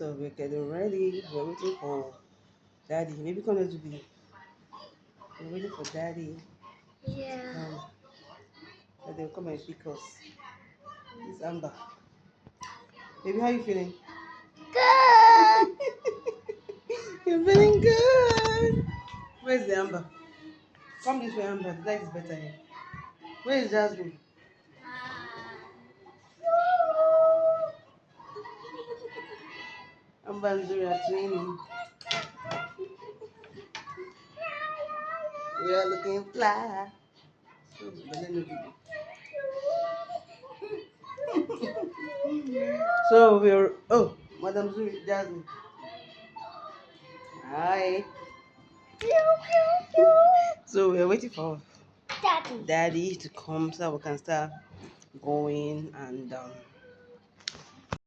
So we're getting ready. We're waiting for Daddy. Maybe come to be. We're waiting for Daddy to Yeah. come. And they'll come and pick us. It's Amber. Baby, how you feeling? Good. You're feeling good. Where's the Amber? Come this way, Amber. The light is better here. Where is Jasmine? Amber and Zuri are twinning. We are looking fly. Oh, but let me So we're Madam Zuri, Jasmine. Hi. So we're waiting for Daddy. Daddy to come so we can start going and